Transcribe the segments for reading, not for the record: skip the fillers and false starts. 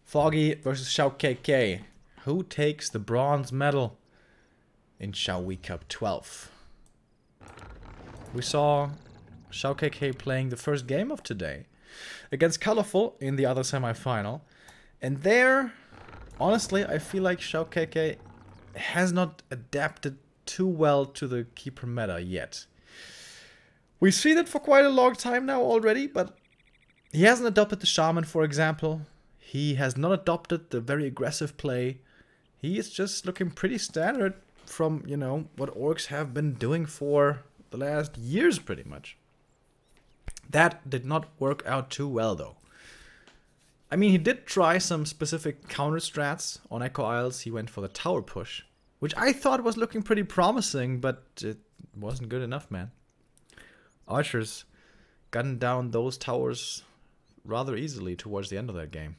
Foggy versus XiaoKK. Who takes the bronze medal in XiaoY Cup 12? We saw ShelKK playing the first game of today against Colorful in the other semi-final. And there, honestly, I feel like ShelKK has not adapted too well to the keeper meta yet. We've seen it for quite a long time now already, but he hasn't adopted the Shaman, for example. He has not adopted the very aggressive play. He is just looking pretty standard from, you know, what orcs have been doing for the last years, pretty much. That did not work out too well, though. I mean, he did try some specific counter strats on Echo Isles. He went for the tower push, which I thought was looking pretty promising, but it wasn't good enough, man. Archers gunned down those towers rather easily towards the end of that game.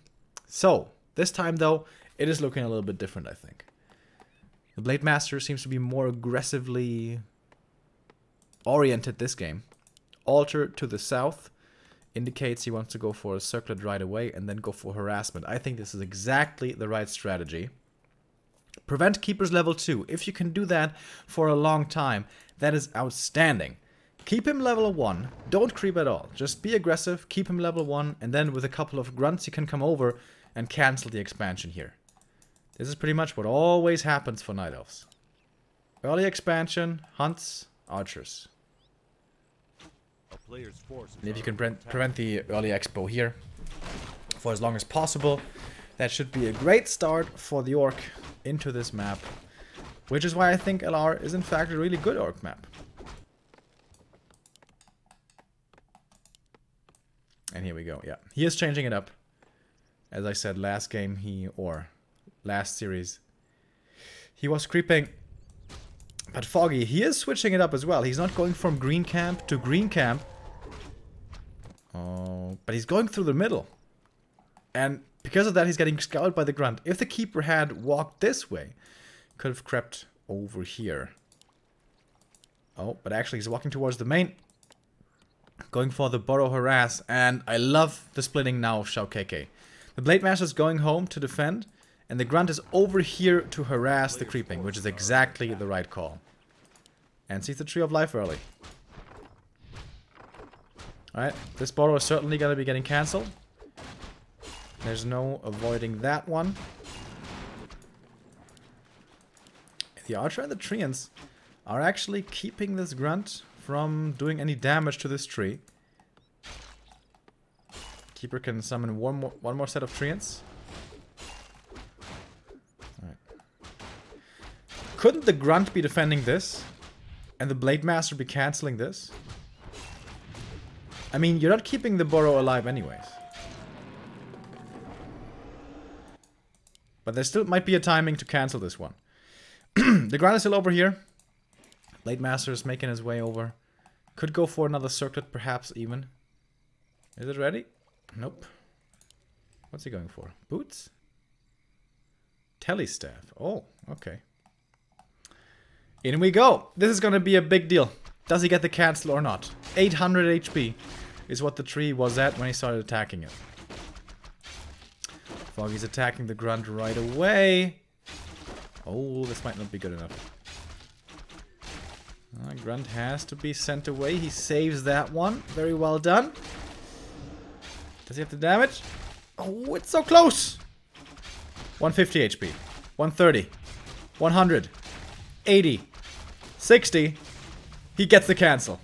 So, this time though, it is looking a little bit different, I think. The Blade Master seems to be more aggressively oriented this game. Altar to the south indicates he wants to go for a circlet right away and then go for harassment. I think this is exactly the right strategy. Prevent keepers level 2. If you can do that for a long time, that is outstanding. Keep him level 1. Don't creep at all. Just be aggressive, keep him level 1, and then with a couple of grunts you can come over and cancel the expansion here. This is pretty much what always happens for Night Elves. Early expansion, hunts, archers. And if you can prevent the early expo here for as long as possible, that should be a great start for the orc into this map. Which is why I think LR is in fact a really good orc map. And here we go, yeah. He is changing it up. As I said, last game last series, he was creeping. But Foggy, he is switching it up as well. He's not going from green camp to green camp. Oh, but he's going through the middle. And because of that, he's getting scouted by the grunt. If the keeper had walked this way, could have crept over here. Oh, but actually he's walking towards the main. Going for the burrow harass. And I love the splitting now of XiaoKK. The Blade Master is going home to defend. And the grunt is over here to harass the creeping, which is exactly the right call. And sees the Tree of Life early. Alright, this burrow is certainly going to be getting cancelled. There's no avoiding that one. The Archer and the Treants are actually keeping this grunt from doing any damage to this tree. Keeper can summon one more set of Treants. Alright. Couldn't the grunt be defending this? And the Blade Master be cancelling this? I mean, you're not keeping the burrow alive anyways. But there still might be a timing to cancel this one. The grunt is still over here. Blade Master is making his way over. Could go for another circlet, perhaps even. Is it ready? Nope. What's he going for? Boots? Telestaff. Oh, okay. In we go. This is gonna be a big deal. Does he get the cancel or not? 800 HP is what the tree was at when he started attacking it. Foggy's attacking the grunt right away. Oh, this might not be good enough. Grunt has to be sent away. He saves that one. Very well done. Does he have the damage? Oh, it's so close! 150 HP. 130. 100. 80. 60. He gets the cancel.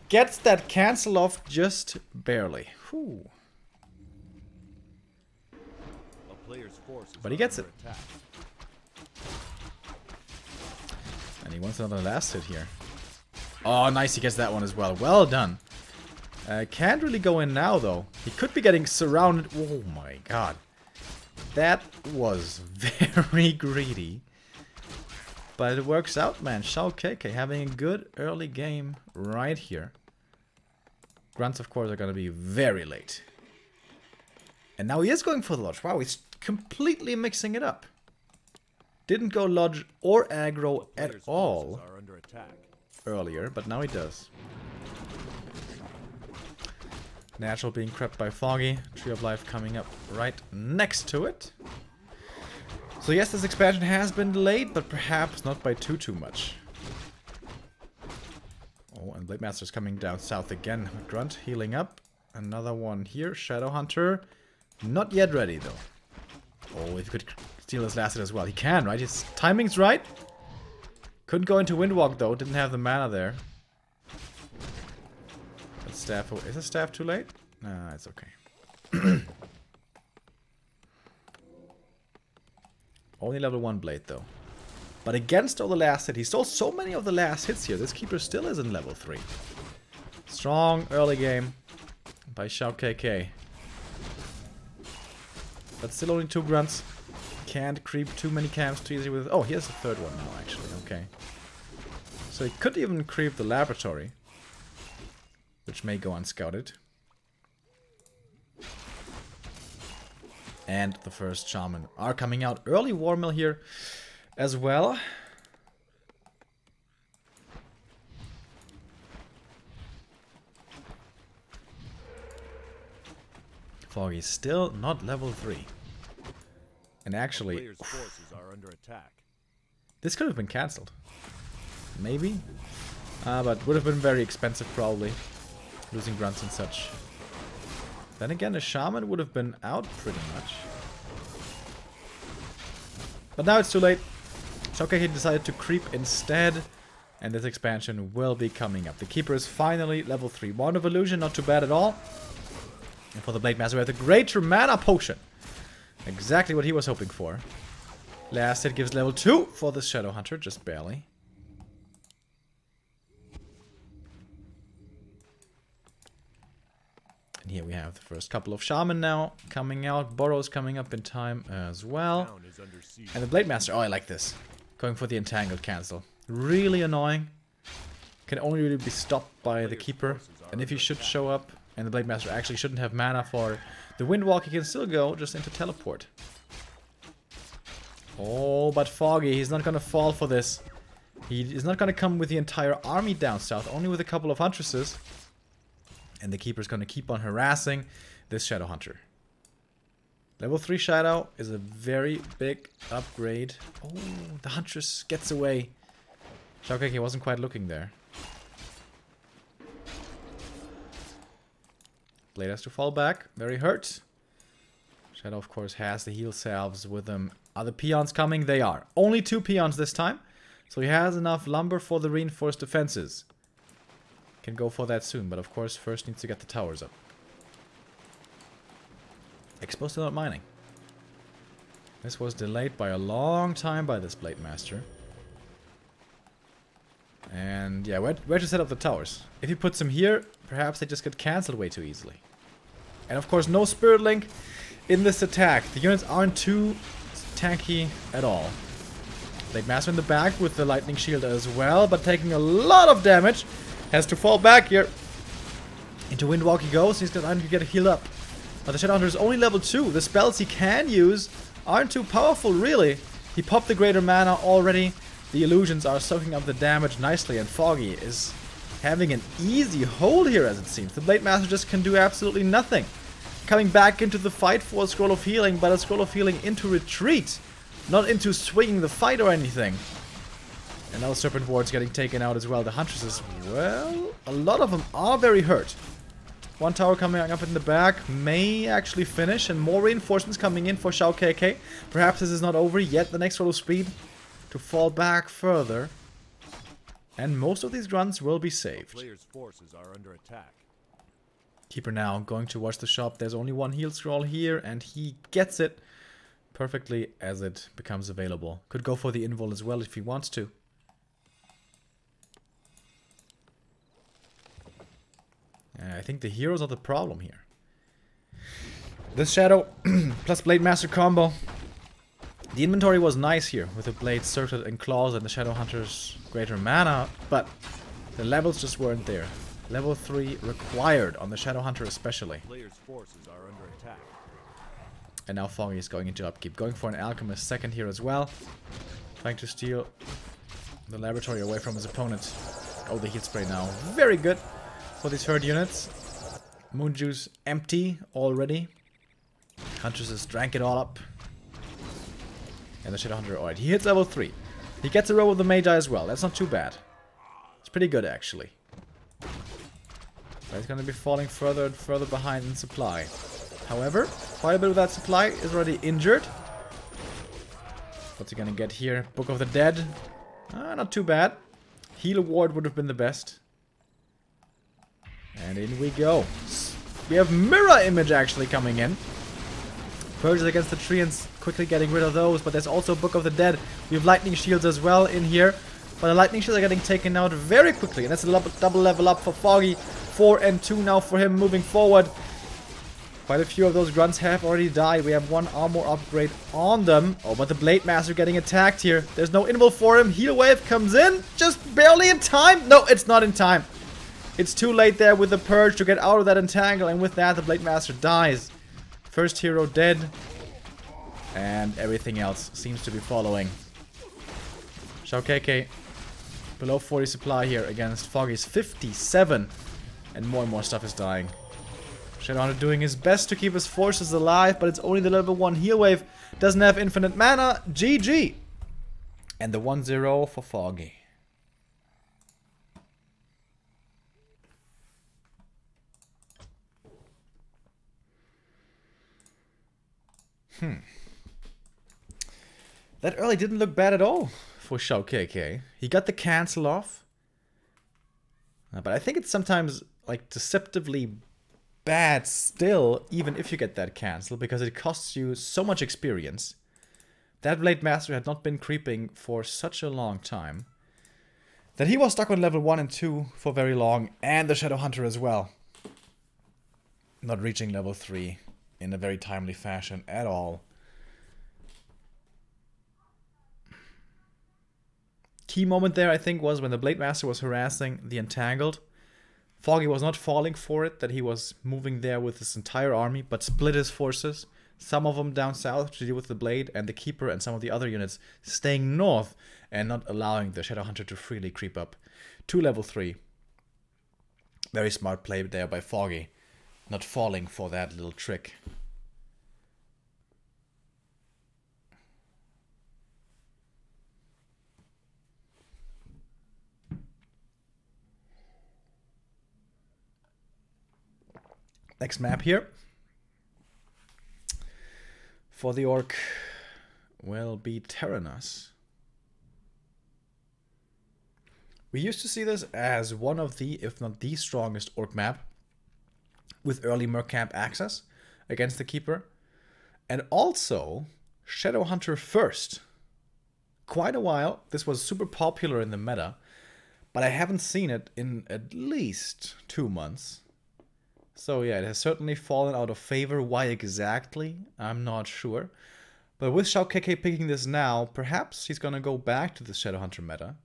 Gets that cancel off just barely. Whew. But he gets it. And he wants another last hit here. Oh, nice. He gets that one as well. Well done. Can't really go in now, though. He could be getting surrounded. Oh, my God. That was very greedy. But it works out, man. ShelKK having a good early game right here. Grunts, of course, are going to be very late. And now he is going for the lodge. Wow, he's completely mixing it up. Didn't go lodge or aggro at all earlier, but now he does. Natural being crept by Foggy. Tree of Life coming up right next to it. So yes, this expansion has been delayed, but perhaps not by too much. Oh, and Blade Master's coming down south again. Grunt healing up. Another one here. Shadow Hunter. Not yet ready, though. Oh, if he could steal his last hit as well. He can, right? His timing's right. Couldn't go into Windwalk, though. Didn't have the mana there. But staff... Oh, is the staff too late? Nah, it's okay. Only level 1 blade, though. But against all the last hit, he stole so many of the last hits here. This keeper still is in level 3. Strong early game by ShelKK. But still only 2 grunts. Can't creep too many camps too easily with... Oh, here's the third one now, actually. Okay. So he could even creep the laboratory. Which may go unscouted. And the first shaman are coming out. Early war mill here as well. Foggy still not level 3. And actually, forces are under attack. This could have been cancelled. Maybe. But would have been very expensive probably. Losing grunts and such. Then again, a shaman would have been out pretty much. But now it's too late. ShelKK decided to creep instead. And this expansion will be coming up. The keeper is finally level 3. Wand of Illusion, not too bad at all. And for the Blade Master, we have the Greater Mana Potion. Exactly what he was hoping for. Last hit gives level 2 for the Shadow Hunter, just barely. And here we have the first couple of Shaman now coming out. Burrow's coming up in time as well. And the Blade Master, oh, I like this. Going for the Entangled cancel. Really annoying. Can only really be stopped by the Keeper. And if he should show up, and the Blade Master actually shouldn't have mana for the Windwalk, he can still go just into Teleport. Oh, but Foggy, he's not gonna fall for this. He is not gonna come with the entire army down south, only with a couple of Huntresses. And the Keeper's gonna keep on harassing this Shadow Hunter. Level 3 Shadow is a very big upgrade. Oh, the Huntress gets away. ShelKK wasn't quite looking there. Blade has to fall back. Very hurt. Shadow, of course, has the heal salves with him. Are the peons coming? They are. Only 2 peons this time. So he has enough lumber for the reinforced defenses. Can go for that soon, but of course first needs to get the towers up. Exposed to not mining. This was delayed by a long time by this Blade Master. And yeah, where to set up the towers? If he puts them here, perhaps they just get cancelled way too easily. And of course no Spirit Link in this attack. The units aren't too tanky at all. Blade Master in the back with the Lightning Shield as well, but taking a lot of damage. Has to fall back here. Into Windwalk he goes. He's going to get a heal up. But the Shadow Hunter is only level 2. The spells he can use aren't too powerful, really. He popped the Greater Mana already. The illusions are soaking up the damage nicely. And Foggy is having an easy hold here, as it seems. The Blade Master just can do absolutely nothing. Coming back into the fight for a Scroll of Healing, but a Scroll of Healing into retreat. Not into swinging the fight or anything. And now Serpent Ward's getting taken out as well. The Huntresses, well, a lot of them are very hurt. One tower coming up in the back may actually finish, and more reinforcements coming in for XiaoKK. Perhaps this is not over yet. The next roll of speed to fall back further. And most of these grunts will be saved. Player's forces are under attack. Keeper now going to watch the shop. There's only one heal scroll here, and he gets it perfectly as it becomes available. Could go for the invul as well if he wants to. I think the heroes are the problem here. This Shadow plus Blade Master combo. The inventory was nice here with the Blade Circlet and Claws and the Shadow Hunter's Greater Mana, but the levels just weren't there. Level 3 required on the Shadow Hunter especially. Player's forces are under attack. And now Foggy is going into upkeep. Going for an Alchemist second here as well. Trying to steal the laboratory away from his opponent. Oh, the heat spray now. Very good for these herd units. Moon Juice empty already. Huntress has drank it all up. And the Shadow Hunter, alright, he hits level 3. He gets a row with the Magi as well. That's not too bad. It's pretty good, actually. But he's going to be falling further and further behind in supply. However, quite a bit of that supply is already injured. What's he going to get here? Book of the Dead. Not too bad. Heal Award would have been the best. And in we go. We have Mirror Image actually coming in. Purges against the Treants, quickly getting rid of those, but there's also Book of the Dead. We have Lightning Shields as well in here, but the Lightning Shields are getting taken out very quickly, and that's a double level up for Foggy. 4 and 2 now for him moving forward. Quite a few of those grunts have already died. We have one armor upgrade on them. Oh, but the Blade Master getting attacked here. There's no invul for him. Heal Wave comes in, just barely in time. No, it's not in time. It's too late there with the Purge to get out of that entangle, and with that the Blade Master dies. First hero dead. And everything else seems to be following. ShelKK below 40 supply here against Foggy's 57. And more stuff is dying. Shadowhunter doing his best to keep his forces alive, but it's only the level 1 heal wave. Doesn't have infinite mana. GG. And the 1-0 for Foggy. That early didn't look bad at all for ShelKK. He got the cancel off. But I think it's sometimes like deceptively bad still, even if you get that cancel, because it costs you so much experience. That Blade Master had not been creeping for such a long time that he was stuck on level 1 and 2 for very long, and the Shadow Hunter as well. Not reaching level 3 in a very timely fashion at all. Key moment there, I think, was when the Blade Master was harassing the Entangled. Foggy was not falling for it, that he was moving there with his entire army, but split his forces. Some of them down south to deal with the Blade and the Keeper, and some of the other units staying north and not allowing the Shadow Hunter to freely creep up to level 3. Very smart play there by Foggy, not falling for that little trick. Next map here for the Orc will be Terranos. We used to see this as one of the, if not the strongest Orc map with early Merc Camp access against the Keeper. And also Shadow Hunter first. Quite a while. This was super popular in the meta, but I haven't seen it in at least 2 months. So yeah, it has certainly fallen out of favor. Why exactly? I'm not sure. But with ShelKK picking this now, perhaps he's gonna go back to the Shadowhunter meta.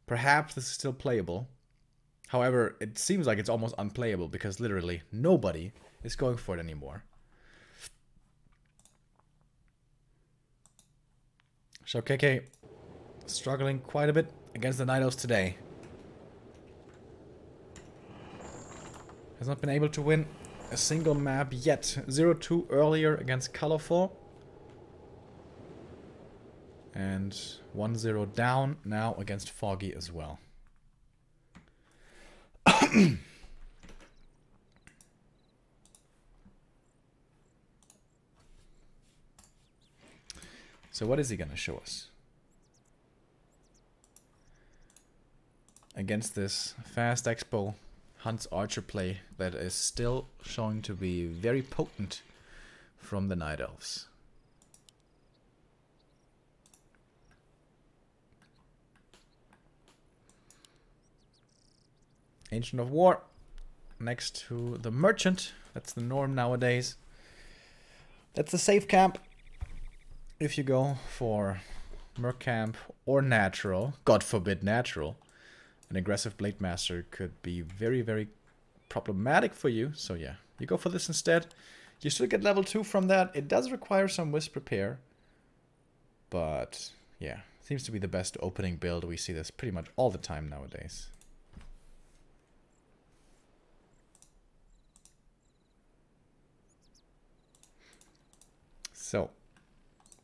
Perhaps this is still playable. However, it seems like it's almost unplayable because literally nobody is going for it anymore. ShelKK struggling quite a bit against the Night Elves today. Has not been able to win a single map yet. 0-2 earlier against Colorful. And 1-0 down now against Foggy as well. So what is he gonna show us? Against this fast expo Hunt's Archer play that is still showing to be very potent from the Night Elves. Ancient of War next to the Merchant. That's the norm nowadays. That's the safe camp. If you go for Merc Camp or Natural, God forbid Natural, an aggressive Blade Master could be very, very problematic for you. So yeah, you go for this instead. You still get level 2 from that. It does require some Wisp Repair. But yeah, seems to be the best opening build. We see this pretty much all the time nowadays. So,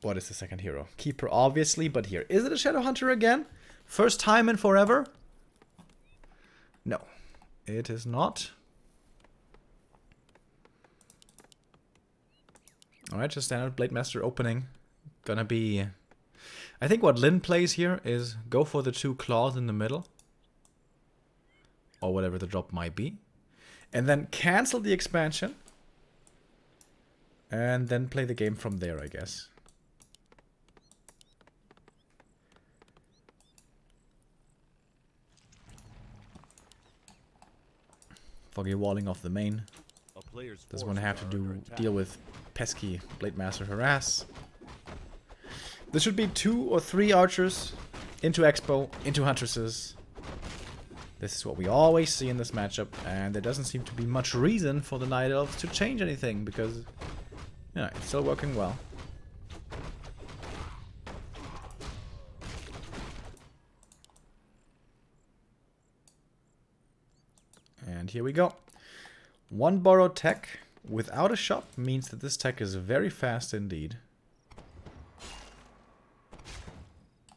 what is the second hero? Keeper, obviously, but here. Is it a Shadow Hunter again? First time in forever? No, it is not. Alright, just standard Blade Master opening. Gonna be... I think what Lin plays here is go for the 2 claws in the middle. Or whatever the drop might be. And then cancel the expansion. And then play the game from there, I guess. Foggy walling off the main. Doesn't want to have to deal with pesky Blade Master harass. This should be 2 or 3 archers into Expo, into Huntresses. This is what we always see in this matchup, and there doesn't seem to be much reason for the Night Elves to change anything, because yeah, it's still working well. And here we go. 1 borrowed tech without a shop means that this tech is very fast indeed.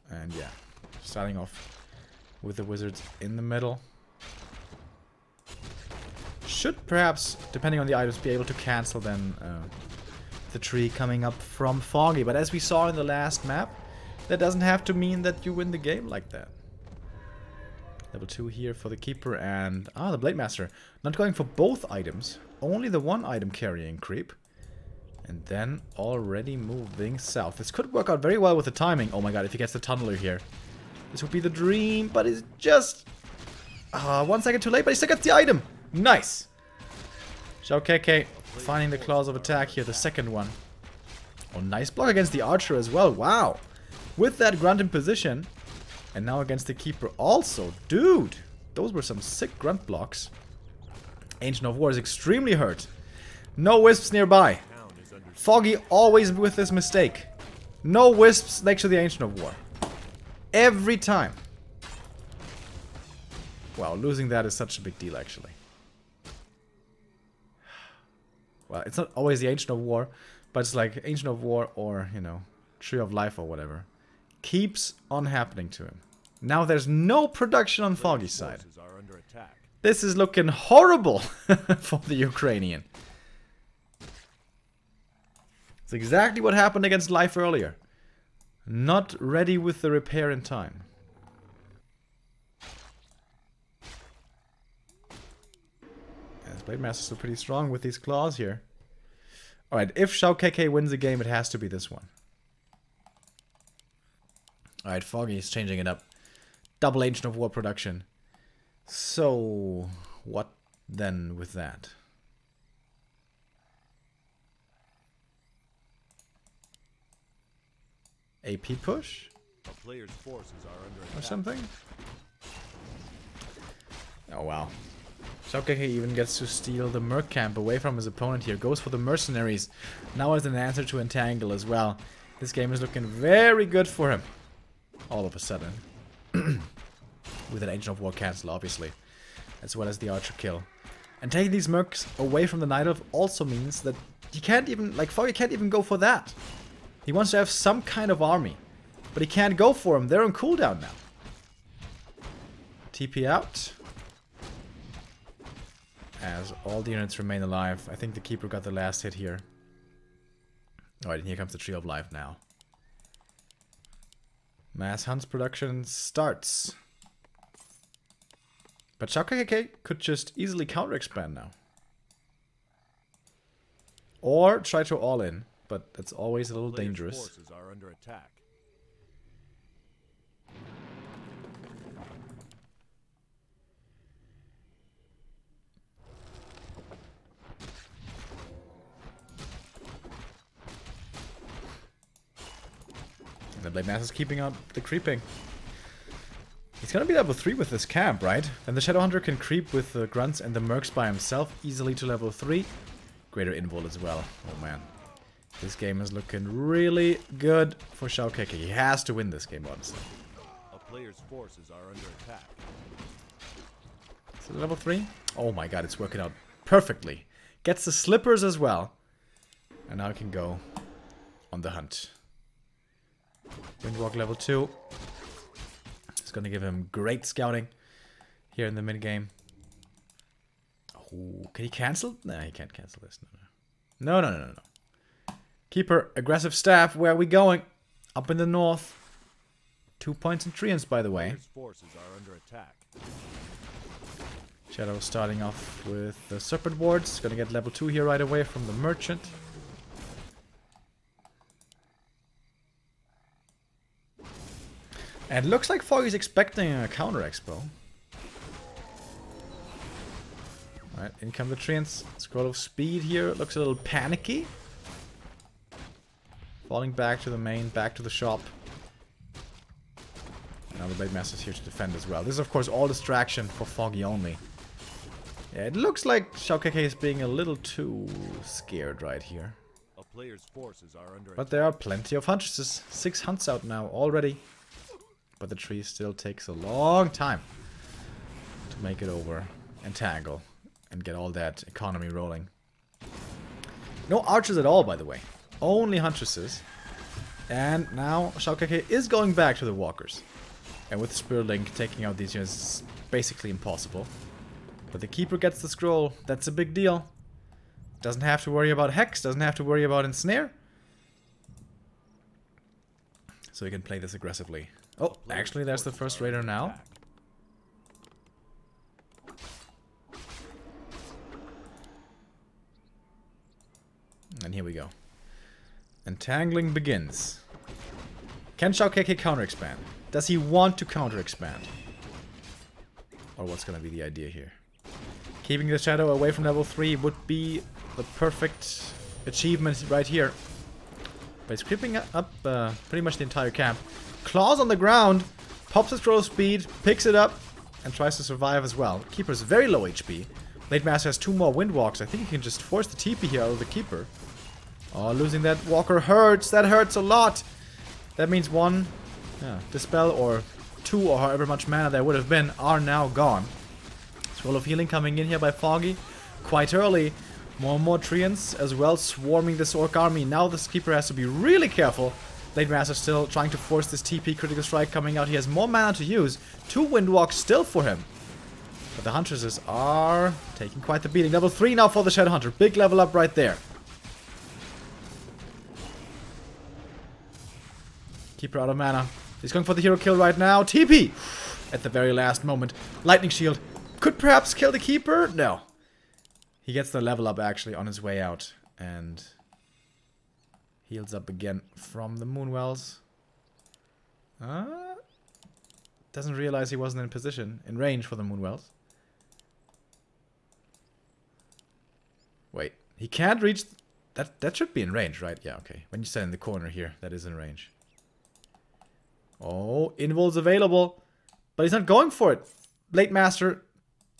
And yeah, starting off with the wizards in the middle. Should perhaps, depending on the items, be able to cancel then the tree coming up from Foggy. But as we saw in the last map, that doesn't have to mean that you win the game like that. Level 2 here for the Keeper and... ah, the Blade Master. Not going for both items. Only the 1 item carrying creep. And then already moving south. This could work out very well with the timing. Oh my god, if he gets the Tunneler here. This would be the dream, but it's just... 1 second too late, but he still gets the item. Nice! ShelKK finding the claws of attack here, the second one. Oh, nice block against the Archer as well. Wow! With that Grunt in position. And now against the Keeper also. Dude! Those were some sick Grunt blocks. Ancient of War is extremely hurt. No Wisps nearby. Foggy always with this mistake. No Wisps next to the Ancient of War. Every time. Wow, losing that is such a big deal actually. Well, it's not always the Ancient of War, but it's like Ancient of War or, you know, Tree of Life or whatever. Keeps on happening to him. Now there's no production on Foggy's side. This is looking horrible for the Ukrainian. It's exactly what happened against Life earlier. Not ready with the repair in time. As Blade Master's still pretty strong with these claws here. Alright, if XiaoKK wins the game, it has to be this one. Alright, Foggy is changing it up. Double Ancient of War production. So, what then with that? AP push? A player's forces are under attack. Or something? Oh wow. XiaoKK even gets to steal the Merc Camp away from his opponent here. Goes for the Mercenaries. Now as an answer to Entangle as well. This game is looking very good for him. All of a sudden. With an Ancient of War cancel, obviously. As well as the Archer kill. And taking these Mercs away from the Night Elf also means that he can't even, like, Foggy can't even go for that. He wants to have some kind of army. But he can't go for them. They're on cooldown now. TP out. As all the units remain alive. I think the Keeper got the last hit here. Alright, and here comes the Tree of Life now. Mass Hunts production starts. But XiaoKK could just easily counter-expand now. Or try to all-in. But that's always a little dangerous. Forces are under attack. And the Blade Master's keeping up the creeping. He's gonna be level 3 with this camp, right? Then the Shadow Hunter can creep with the Grunts and the Mercs by himself easily to level 3. Greater Invul as well. Oh man. This game is looking really good for ShelKK. He has to win this game, honestly. A player's forces are under attack. Is it level 3? Oh my god, it's working out perfectly. Gets the slippers as well. And now I can go on the hunt. Windwalk level 2. It's going to give him great scouting here in the mid-game. Oh, can he cancel? No, he can't cancel this. No. No. Keeper, aggressive staff. Where are we going? Up in the north. 2 points in treants, by the way. Players' forces are under attack. Shadow starting off with the serpent wards. Gonna get level 2 here right away from the merchant. And looks like Foggy's expecting a counter expo. Alright, in come the treants. Scroll of speed here. Looks a little panicky. Falling back to the main, back to the shop. Now the Blade Master's here to defend as well. This is of course all distraction for Foggy only. Yeah, it looks like ShelKK is being a little too scared right here. A player's forces are under But there are plenty of huntresses. 6 hunts out now already. But the tree still takes a long time to make it over and tangle and get all that economy rolling. No archers at all, by the way. Only huntresses. And now ShelKK is going back to the walkers. And with Spirit Link taking out these units is basically impossible. But the Keeper gets the scroll. That's a big deal. Doesn't have to worry about Hex. Doesn't have to worry about Ensnare. So he can play this aggressively. Oh, actually there's the first raider now. And here we go. Entangling begins. Can ShelKK counter expand? Does he want to counter expand? Or what's gonna be the idea here? Keeping the shadow away from level 3 would be the perfect achievement right here. But he's creeping up pretty much the entire camp. Claws on the ground, pops his scroll speed, picks it up, and tries to survive as well. Keeper's very low HP. Blade Master has 2 more Windwalks. I think he can just force the TP here out of the Keeper. Oh, losing that Walker hurts. That hurts a lot. That means 1 Dispel or 2 or however much mana there would have been are now gone. Scroll of Healing coming in here by Foggy quite early. More and more treants as well swarming this Orc army. Now this Keeper has to be really careful. Blade Master still trying to force this TP critical strike coming out. He has more mana to use. 2 Windwalks still for him. But the Huntresses are taking quite the beating. Level 3 now for the Shadowhunter. Big level up right there. Keeper out of mana. He's going for the hero kill right now. TP! At the very last moment. Lightning Shield. Could perhaps kill the Keeper? No. He gets the level up actually on his way out. And heals up again from the Moonwells. Doesn't realize he wasn't in position, in range for the Moonwells. Wait, he can't reach... That should be in range, right? Yeah, okay. When you stand in the corner here, that is in range. Oh, Invol's available. But he's not going for it. Blade Master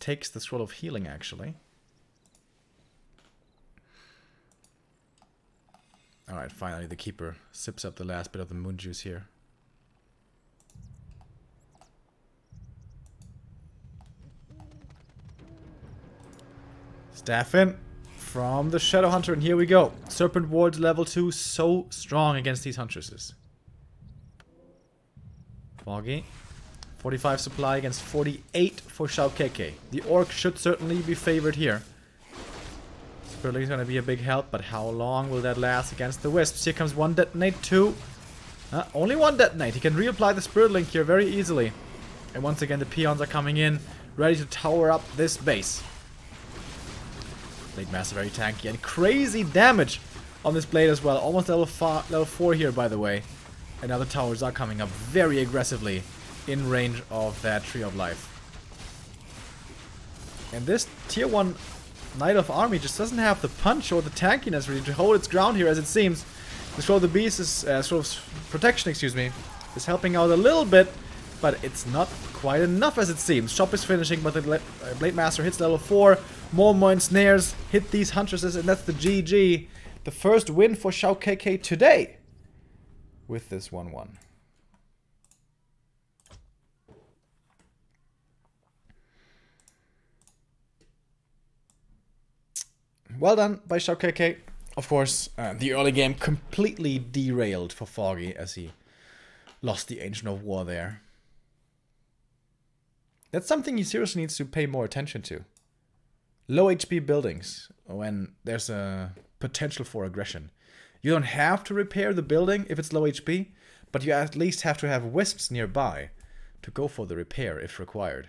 takes the Scroll of Healing, actually. Alright, finally the Keeper sips up the last bit of the moon juice here. Staff in from the Shadowhunter, and here we go. Serpent Wards level 2, so strong against these Huntresses. Foggy. 45 supply against 48 for XiaoKK. The Orc should certainly be favored here. Spirit Link is going to be a big help, but how long will that last against the Wisps? Here comes 1 detonate, 2. Only 1 detonate. He can reapply the Spirit Link here very easily. And once again, the peons are coming in, ready to tower up this base. Blade Master very tanky and crazy damage on this blade as well. Almost level 4 here, by the way. And now the towers are coming up very aggressively in range of that Tree of Life. And this tier 1 Knight of Army just doesn't have the punch or the tankiness really to hold its ground here, as it seems. The Scroll of the Beast is, Scroll of Protection, excuse me, is helping out a little bit, but it's not quite enough as it seems. Shop is finishing, but the Blade Master hits level 4. More ensnares hit these Huntresses, and that's the GG. The first win for XiaoKK today with this 1-1. Well done by XiaoKK. Of course, the early game completely derailed for Foggy as he lost the Ancient of War there. That's something he seriously needs to pay more attention to. Low HP buildings, when there's a potential for aggression. You don't have to repair the building if it's low HP, but you at least have to have wisps nearby to go for the repair if required.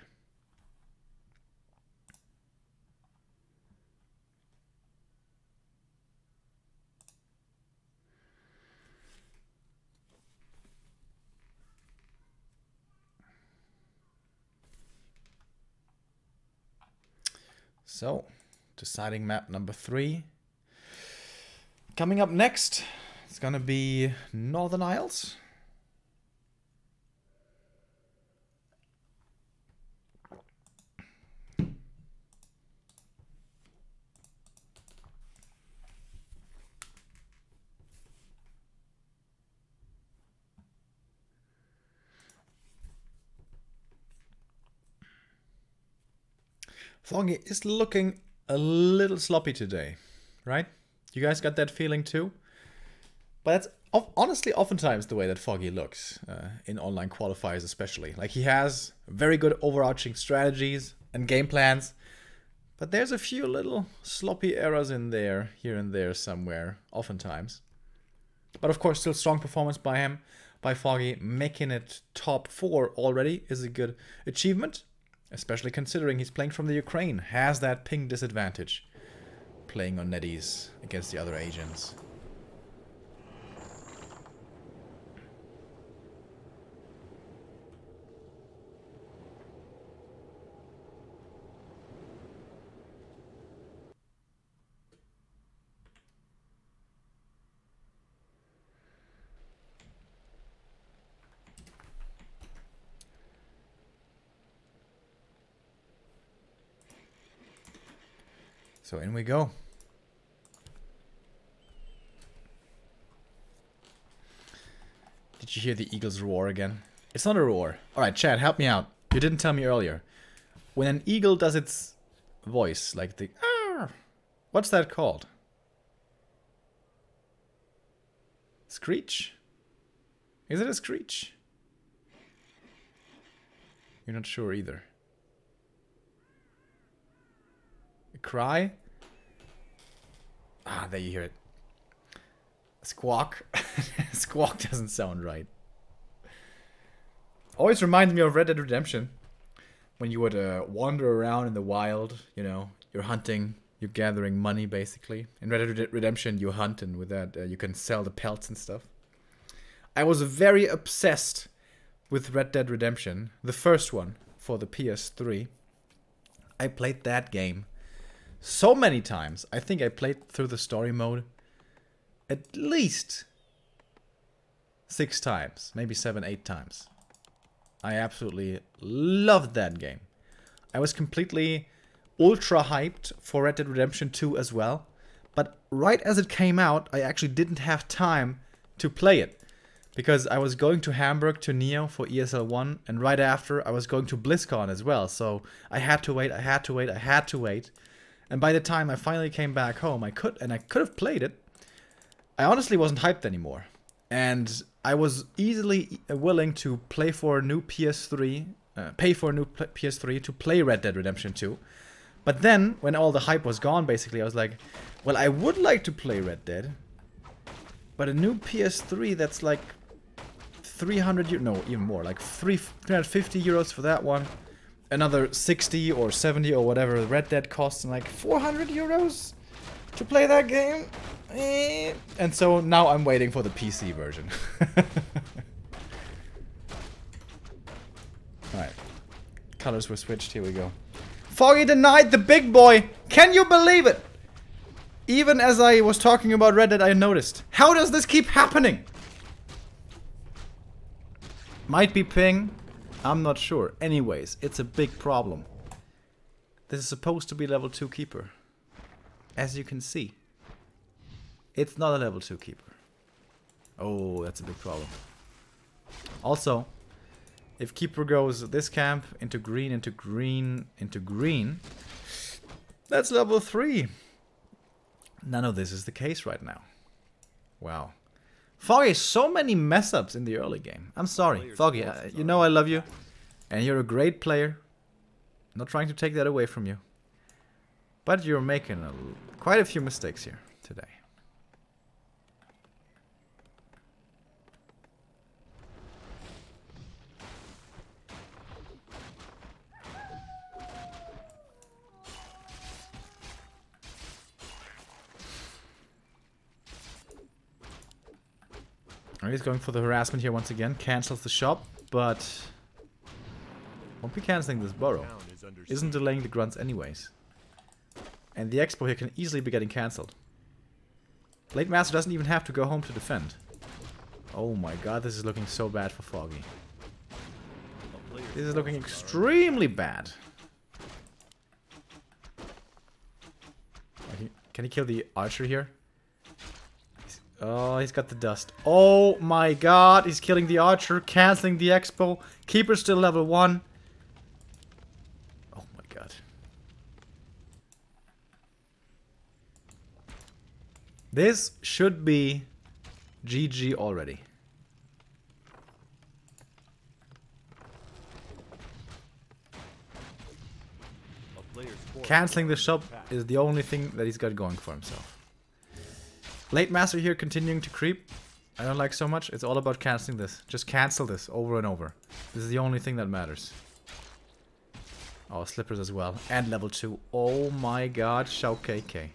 So, deciding map number 3. Coming up next, it's gonna be Northern Isles. Foggy is looking a little sloppy today, right? You guys got that feeling too? But that's honestly oftentimes the way that Foggy looks, in online qualifiers especially. Like, he has very good overarching strategies and game plans, but there's a few little sloppy errors in there, here and there somewhere, oftentimes. But of course, still strong performance by him, by Foggy. Making it top 4 already is a good achievement. Especially considering he's playing from the Ukraine, has that ping disadvantage. Playing on netties against the other Asians. So in we go. Did you hear the eagle's roar again? It's not a roar. Alright, Chad, help me out. You didn't tell me earlier. When an eagle does its voice, like the "arr," what's that called? Screech? Is it a screech? You're not sure either. A cry? Ah, there you hear it. Squawk. Squawk doesn't sound right. Always reminds me of Red Dead Redemption. When you would wander around in the wild, you know, you're hunting, you're gathering money basically. In Red Dead Redemption you hunt, and with that you can sell the pelts and stuff. I was very obsessed with Red Dead Redemption, the first one for the PS3. I played that game so many times. I think I played through the story mode at least 6 times, maybe 7, 8 times. I absolutely loved that game. I was completely ultra hyped for Red Dead Redemption 2 as well. But right as it came out, I actually didn't have time to play it. Because I was going to Hamburg to Neo for ESL 1, and right after I was going to BlizzCon as well. So I had to wait, I had to wait, I had to wait. And by the time I finally came back home, I could have played it. I honestly wasn't hyped anymore. And I was easily willing to play for a new PS3, pay for a new PS3 to play Red Dead Redemption 2. But then, when all the hype was gone, basically, I was like, well, I would like to play Red Dead, but a new PS3 that's like 300, no, even more, like 350 euros for that one. Another 60 or 70 or whatever Red Dead costs, and like 400 euros to play that game. And so now I'm waiting for the PC version. Alright. Colors were switched, here we go. Foggy denied the big boy! Can you believe it? Even as I was talking about Red Dead, I noticed. How does this keep happening? Might be ping. I'm not sure. Anyways, it's a big problem. This is supposed to be level 2 keeper. As you can see. It's not a level 2 keeper. Oh, that's a big problem. Also, if keeper goes this camp into green, into green, into green, that's level 3. None of this is the case right now. Wow. Foggy, so many mess-ups in the early game. I'm sorry. Foggy, you know I love you. And you're a great player. Not trying to take that away from you. But you're making quite a few mistakes here today. He's going for the harassment here once again. Cancels the shop, but won't be canceling this burrow. Isn't delaying the grunts anyways. And the expo here can easily be getting cancelled. Blade Master doesn't even have to go home to defend. Oh my god, this is looking so bad for Foggy. This is looking extremely bad. Can he kill the archer here? Oh, he's got the dust. Oh my god, he's killing the archer, cancelling the expo. Keeper's still level 1. Oh my god. This should be GG already. Cancelling the shop is the only thing that he's got going for himself. Blade Master here continuing to creep. I don't like so much. It's all about cancelling this. Just cancel this over and over. This is the only thing that matters. Oh, slippers as well. And level 2. Oh my god, ShelKK.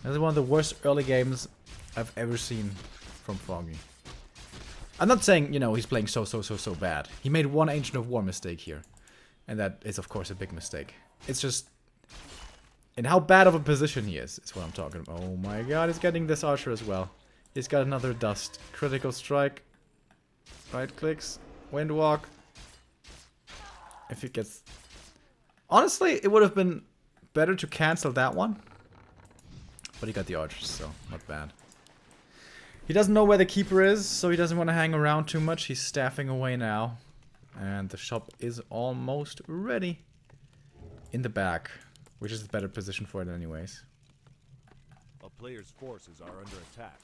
This is one of the worst early games I've ever seen from Foggy. I'm not saying, you know, he's playing so bad. He made one Ancient of War mistake here. And that is, of course, a big mistake. It's just... in how bad of a position he is what I'm talking about. Oh my god, he's getting this archer as well. He's got another dust. Critical strike. Right clicks. Wind walk. If he gets... honestly, it would have been better to cancel that one. But he got the archers, so not bad. He doesn't know where the keeper is, so he doesn't want to hang around too much. He's staffing away now. And the shop is almost ready. In the back. Which is the better position for it anyways. A player's forces are under attack.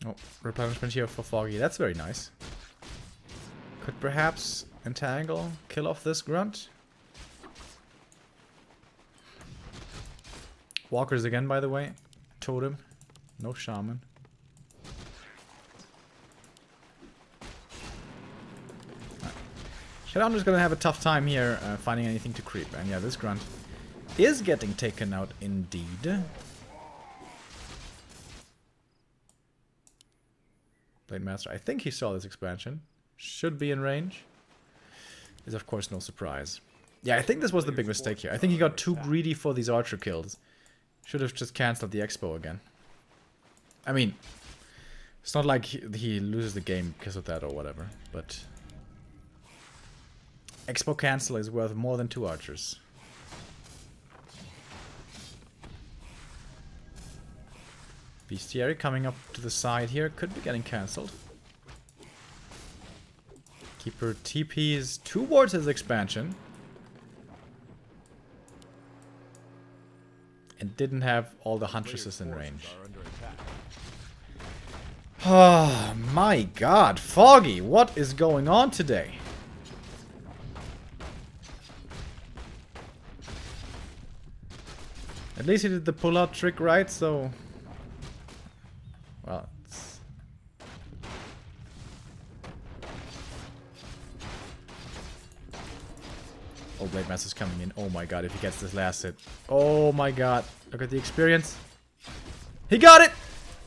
Oh, replenishment here for Foggy. That's very nice. Could perhaps entangle, kill off this grunt. Walkers again, by the way. Totem. No shaman. Shadowhunter is going to have a tough time here finding anything to creep. And yeah, this grunt is getting taken out indeed. Blade Master, I think he saw this expansion. Should be in range. Is of course no surprise. Yeah, I think this was the big mistake here. I think he got too greedy for these archer kills. Should have just cancelled the expo again. I mean, it's not like he loses the game because of that or whatever, but... expo cancel is worth more than 2 archers. Bestiary coming up to the side here. Could be getting cancelled. Keeper TPs towards his expansion. And didn't have all the huntresses in range. Oh my god, Foggy, what is going on today? At least he did the pull-out trick right, so... well, it's... oh, Blade Master's coming in. Oh my god, if he gets this last hit. Oh my god. Look at the experience. He got it!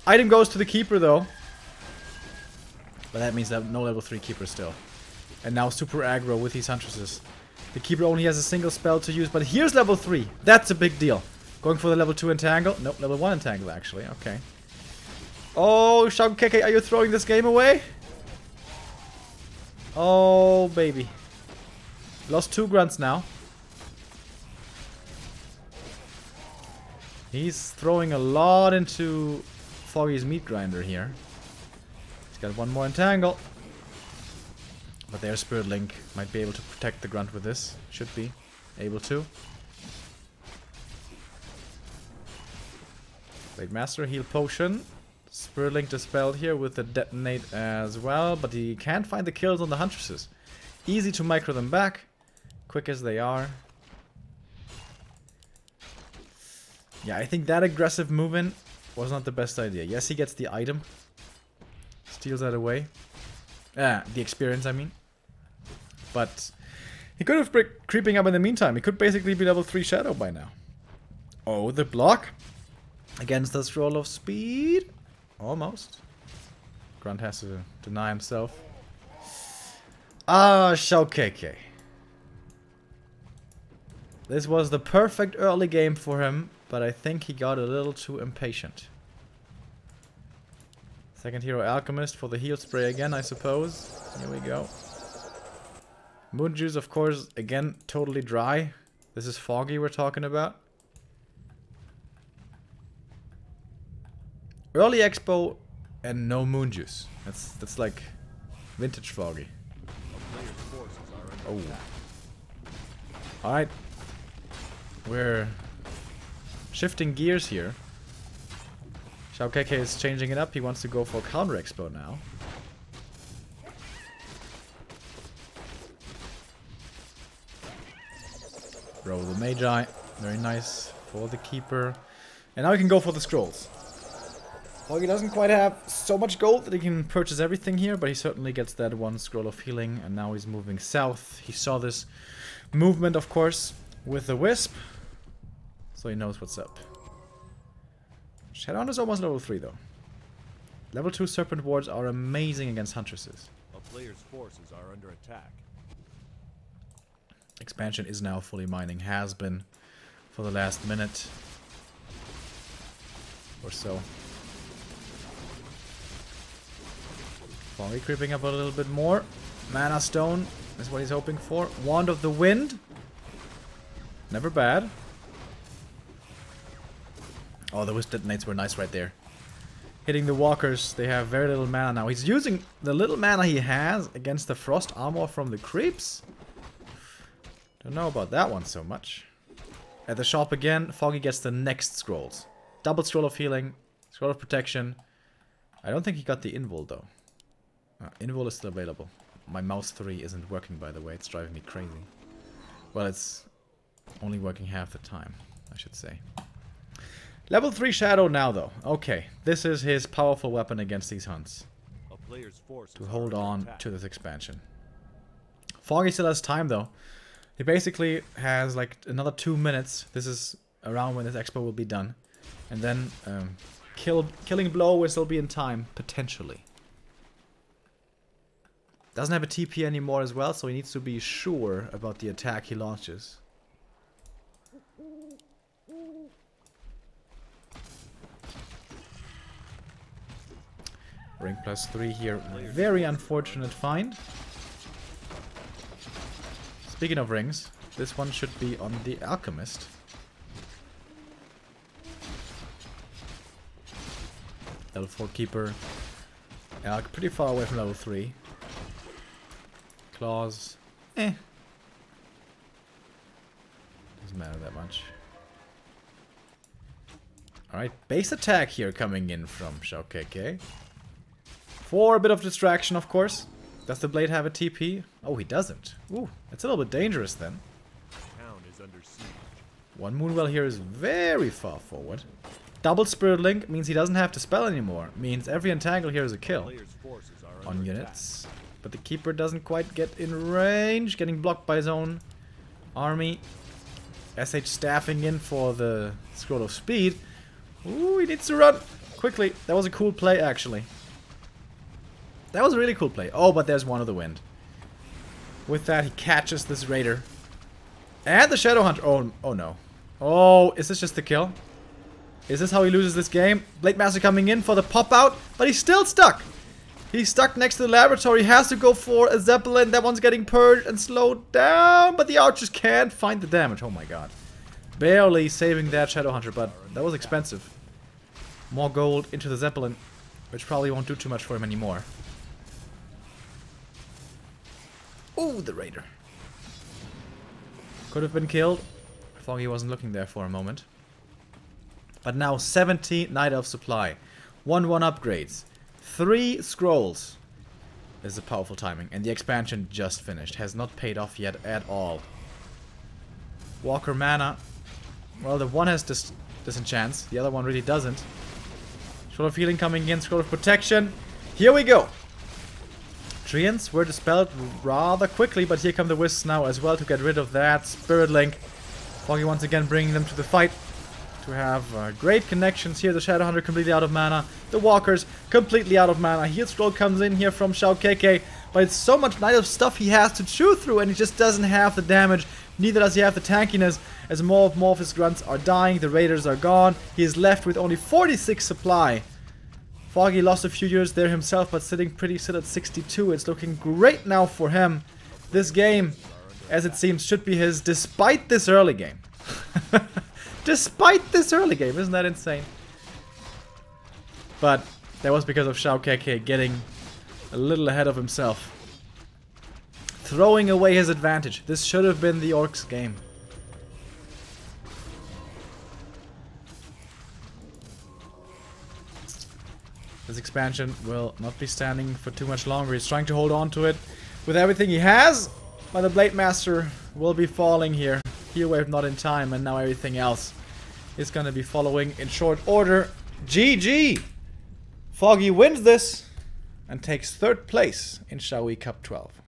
Item goes to the keeper, though. But that means that no level 3 keeper still. And now super aggro with these huntresses. The keeper only has a single spell to use, but here's level 3. That's a big deal. Going for the level 2 entangle. Nope, level 1 entangle, actually. Okay. Oh, ShelKK, are you throwing this game away? Oh, baby. Lost 2 grunts now. He's throwing a lot into Foggy's meat grinder here. He's got one more entangle. But their Spirit Link might be able to protect the Grunt with this. Should be able to. Blade Master, heal potion. Spirit Link dispelled here with the detonate as well, but he can't find the kills on the Huntresses. Easy to micro them back, quick as they are. Yeah, I think that aggressive move-in was not the best idea. Yes, he gets the item. Steals that away. The experience, I mean. But he could have been creeping up in the meantime. He could basically be level 3 Shadow by now. Oh, the block. Against the Scroll of Speed. Almost. Grunt has to deny himself. Ah, ShelKK. This was the perfect early game for him, but I think he got a little too impatient. Second hero Alchemist for the heal spray again, I suppose. Here we go. Moon Juice, of course, again, totally dry. This is Foggy we're talking about. Early Expo and no Moon Juice. That's like vintage Foggy. Oh. Alright. We're shifting gears here. XiaoKK is changing it up. He wants to go for counter expo now. Roll the Magi. Very nice for the keeper. And now he can go for the scrolls. Well, he doesn't quite have so much gold that he can purchase everything here, but he certainly gets that one scroll of healing, and now he's moving south. He saw this movement, of course, with the Wisp, so he knows what's up. Shadowhunter is almost level 3, though. Level 2 Serpent Wards are amazing against Huntresses. A player's forces are under attack. Expansion is now fully mining, has been for the last minute or so. Foggy creeping up a little bit more. Mana Stone is what he's hoping for. Wand of the Wind. Never bad. Oh, the Wisp detonates were nice right there. Hitting the walkers. They have very little mana now. He's using the little mana he has against the frost armor from the creeps. Don't know about that one so much. At the shop again, Foggy gets the next scrolls. Double scroll of healing. Scroll of protection. I don't think he got the invul though. Invul is still available. My mouse 3 isn't working, by the way. It's driving me crazy. Well, it's only working half the time, I should say. Level 3 Shadow now, though. Okay, this is his powerful weapon against these hunts. A player's forces To hold are under on attack. to this expansion. Foggy still has time, though. He basically has, like, another 2 minutes. This is around when this expo will be done. And then, killing blow will still be in time, potentially. Doesn't have a TP anymore as well, so he needs to be sure about the attack he launches. Ring +3 here. Very unfortunate find. Speaking of rings, this one should be on the Alchemist. Level 4 Keeper. Alch pretty far away from level 3. Claws. Doesn't matter that much. Alright, base attack here coming in from XiaoKK. For a bit of distraction, of course. Does the blade have a TP? Oh, he doesn't. Ooh, that's a little bit dangerous then. Town is under siege. One Moonwell here is very far forward. Double Spirit Link means he doesn't have to spell anymore. Means every entangle here is a kill Player's forces are on under units. But the Keeper doesn't quite get in range. Getting blocked by his own army. SH staffing in for the Scroll of Speed. Ooh, he needs to run quickly. That was a cool play, actually. That was a really cool play. Oh, but there's one of the wind. With that, he catches this Raider. And the Shadowhunter. Oh no. Oh, is this just the kill? Is this how he loses this game? Blade Master coming in for the pop-out, but he's still stuck. He's stuck next to the laboratory. He has to go for a Zeppelin. That one's getting purged and slowed down, but the archers can't find the damage. Oh my god. Barely saving that Shadowhunter, but that was expensive. More gold into the Zeppelin, which probably won't do too much for him anymore. Ooh, the Raider. Could have been killed. Foggy wasn't looking there for a moment. But now 70 Night Elf supply. 1-1 upgrades. 3 scrolls. This is a powerful timing. And the expansion just finished. Has not paid off yet at all. Walker mana. Well, the one has disenchants. The other one really doesn't. Scroll of healing coming in. Scroll of protection. Here we go. Treants were dispelled rather quickly, but here come the Wisps now as well to get rid of that Spirit Link. Foggy once again bringing them to the fight. To have great connections here. The Shadowhunter completely out of mana. The Walkers completely out of mana. Heal Scroll comes in here from XiaoKK. But it's so much Night Elf stuff he has to chew through, and he just doesn't have the damage. Neither does he have the tankiness, as more of his grunts are dying. The Raiders are gone. He is left with only 46 supply. Foggy lost a few units there himself, but still at 62. It's looking great now for him. This game, as it seems, should be his despite this early game. Despite this early game, isn't that insane? But that was because of XiaoKK getting a little ahead of himself. Throwing away his advantage. This should have been the Orcs game. This expansion will not be standing for too much longer. He's trying to hold on to it with everything he has. But the Blade Master will be falling here. Heal Wave not in time, and now everything else is going to be following in short order. GG! Foggy wins this and takes 3rd place in XiaoY Cup 12.